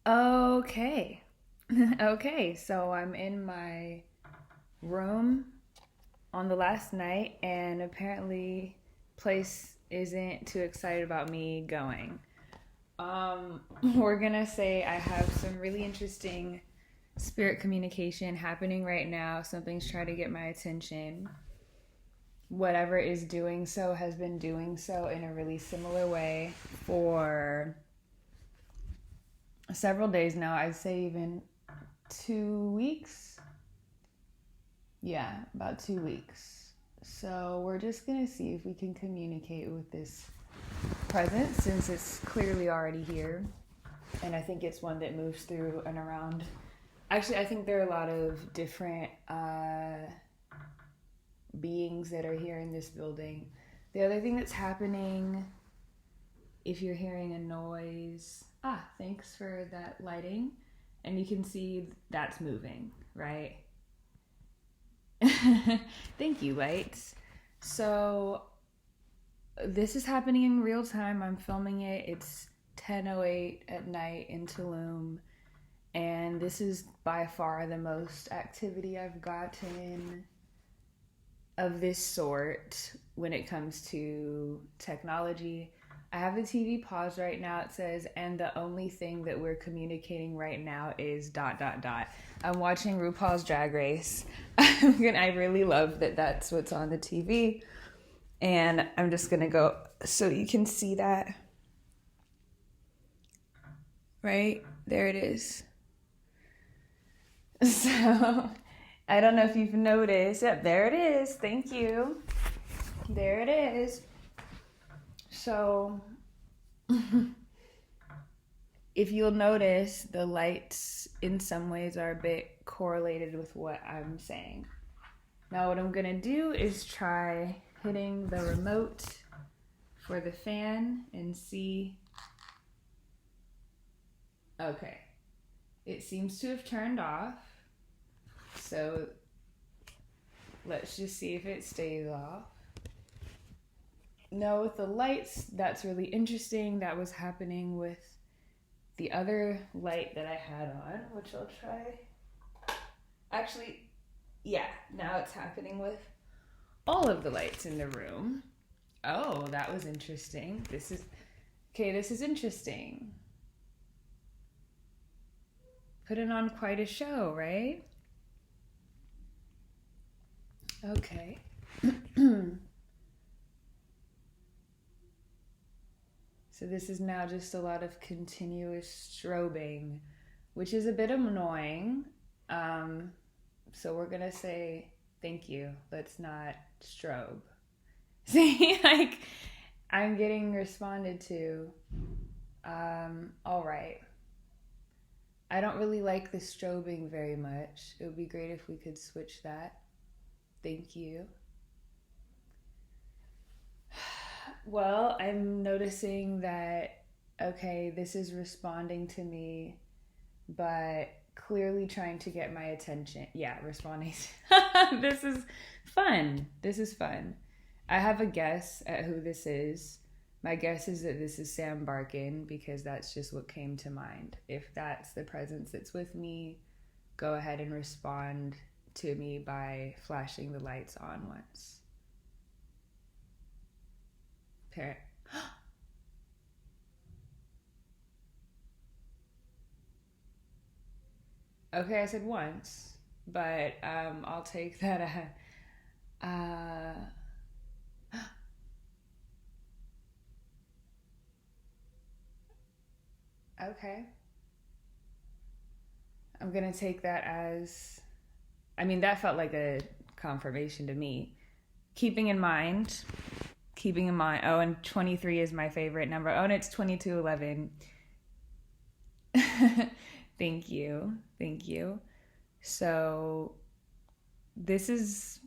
Okay. Okay, so I'm in my room on the last night, and apparently place isn't too excited about me going. We're gonna say I have some really interesting spirit communication happening right now. Something's trying to get my attention. Whatever is doing so has been doing so in a really similar way for several days now. I'd say even 2 weeks. Yeah, about 2 weeks. So we're just gonna see if we can communicate with this presence since it's clearly already here. And I think it's one that moves through and around. Actually, I think there are a lot of different beings that are here in this building. The other thing that's happening, if you're hearing a noise, thanks for that lighting. And you can see that's moving, right? Thank you, lights. So this is happening in real time. I'm filming it. It's 10:08 at night in Tulum, and this is by far the most activity I've gotten of this sort when it comes to technology. I have the TV paused right now. It says, and the only thing that we're communicating right now is dot dot dot. I'm watching RuPaul's Drag Race. I really love that that's what's on the TV. And I'm just gonna go so you can see that. Right? There it is. So I don't know if you've noticed. Yep, there it is. Thank you. There it is. So if you'll notice, the lights in some ways are a bit correlated with what I'm saying. Now what I'm gonna do is try hitting the remote for the fan and see. Okay, it seems to have turned off, so let's just see if it stays off. No, with the lights, that's really interesting. That was happening with the other light that I had on, which I'll try. Actually, yeah, now it's happening with all of the lights in the room. Oh, that was interesting. This is interesting. Putting on quite a show, right? Okay. So this is now just a lot of continuous strobing, which is a bit annoying. So we're gonna say thank you. Let's not strobe. See, like I'm getting responded to. All right. I don't really like the strobing very much. It would be great if we could switch that. Thank you. Well, I'm noticing that, okay, this is responding to me, but clearly trying to get my attention. Yeah, responding. This is fun. This is fun. I have a guess at who this is. My guess is that this is Sam Barkin because that's just what came to mind. If that's the presence that's with me, go ahead and respond to me by flashing the lights on once. Parent. Okay, I said once, but I'll take that. Okay. I'm gonna take that as. I mean, that felt like a confirmation to me. Keeping in mind, oh, and 23 is my favorite number. Oh, and it's 2211. Thank you. Thank you. So, this is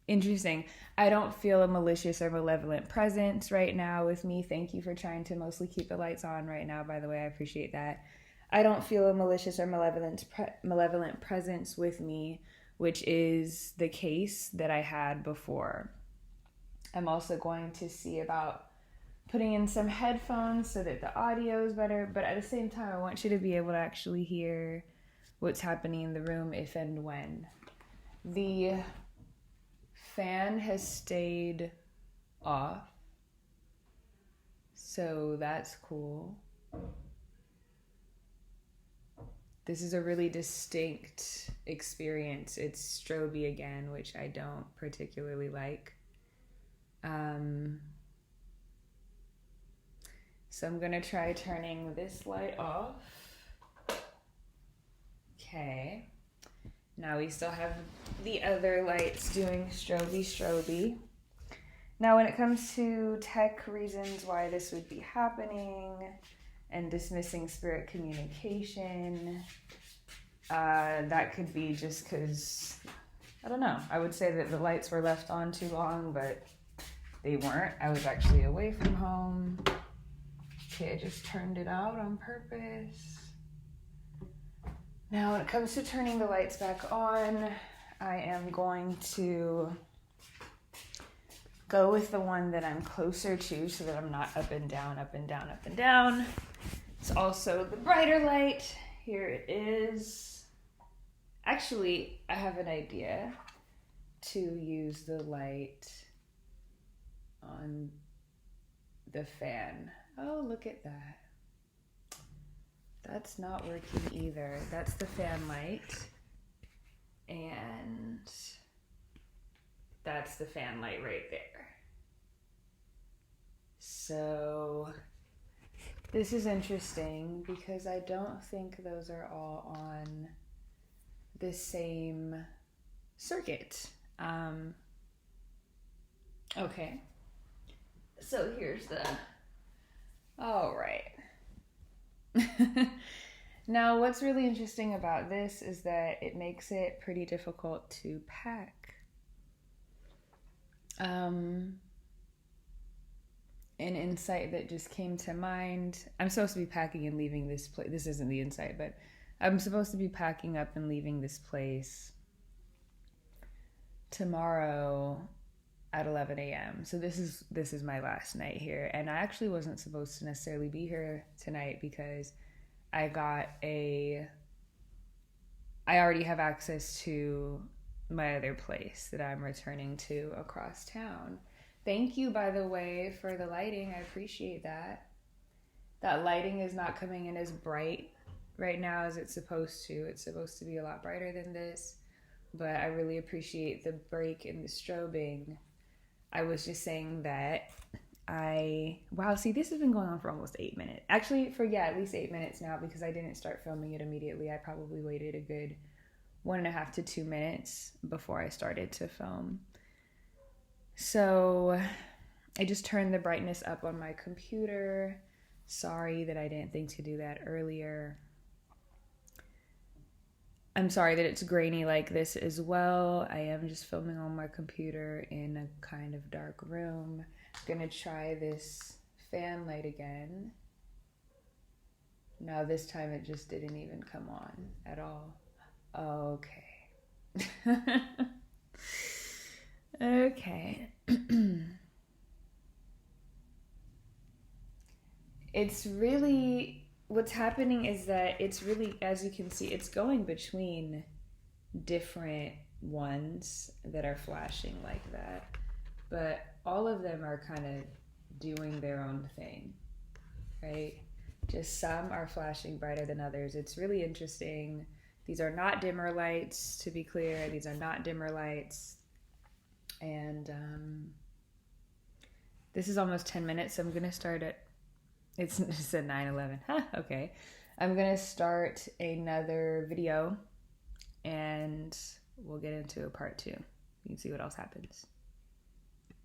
interesting. I don't feel a malicious or malevolent presence right now with me. Thank you for trying to mostly keep the lights on right now, by the way. I appreciate that. I don't feel a malicious or malevolent presence with me, which is the case that I had before. I'm also going to see about putting in some headphones so that the audio is better, but at the same time, I want you to be able to actually hear what's happening in the room if and when. The fan has stayed off, so that's cool. This is a really distinct experience. It's stroby again, which I don't particularly like. So I'm gonna try turning this light off. Okay. Now we still have the other lights doing stroby. Now when it comes to tech reasons why this would be happening and dismissing spirit communication, that could be just because, I don't know. I would say that the lights were left on too long, but they weren't. I was actually away from home. Okay, I just turned it out on purpose. Now, when it comes to turning the lights back on, I am going to go with the one that I'm closer to so that I'm not up and down, up and down, up and down. It's also the brighter light. Here it is. Actually, I have an idea to use the light on the fan. Oh, look at that. That's not working either. That's the fan light. And that's the fan light right there. So this is interesting because I don't think those are all on the same circuit. Okay. So here's the... All right. Now, what's really interesting about this is that it makes it pretty difficult to pack. An insight that just came to mind. I'm supposed to be packing and leaving this place. This isn't the insight, but I'm supposed to be packing up and leaving this place tomorrow at 11 a.m. So this is my last night here, and I actually wasn't supposed to necessarily be here tonight because I already have access to my other place that I'm returning to across town. Thank you, by the way, for the lighting. I appreciate that. That lighting is not coming in as bright right now as it's supposed to. It's supposed to be a lot brighter than this, but I really appreciate the break in the strobing. I was just saying that wow, see, this has been going on for almost 8 minutes. Actually, at least 8 minutes now because I didn't start filming it immediately. I probably waited a good 1.5 to 2 minutes before I started to film. So I just turned the brightness up on my computer. Sorry that I didn't think to do that earlier. I'm sorry that it's grainy like this as well. I am just filming on my computer in a kind of dark room. I'm gonna try this fan light again. Now this time it just didn't even come on at all. Okay. Okay. It's really, what's happening is that it's really, as you can see, it's going between different ones that are flashing like that. But all of them are kind of doing their own thing, right? Just some are flashing brighter than others. It's really interesting. These are not dimmer lights, to be clear. These are not dimmer lights. And this is almost 10 minutes, so I'm going to start at, it's at 9:11. Huh, okay. I'm going to start another video, and we'll get into a part 2. You can see what else happens.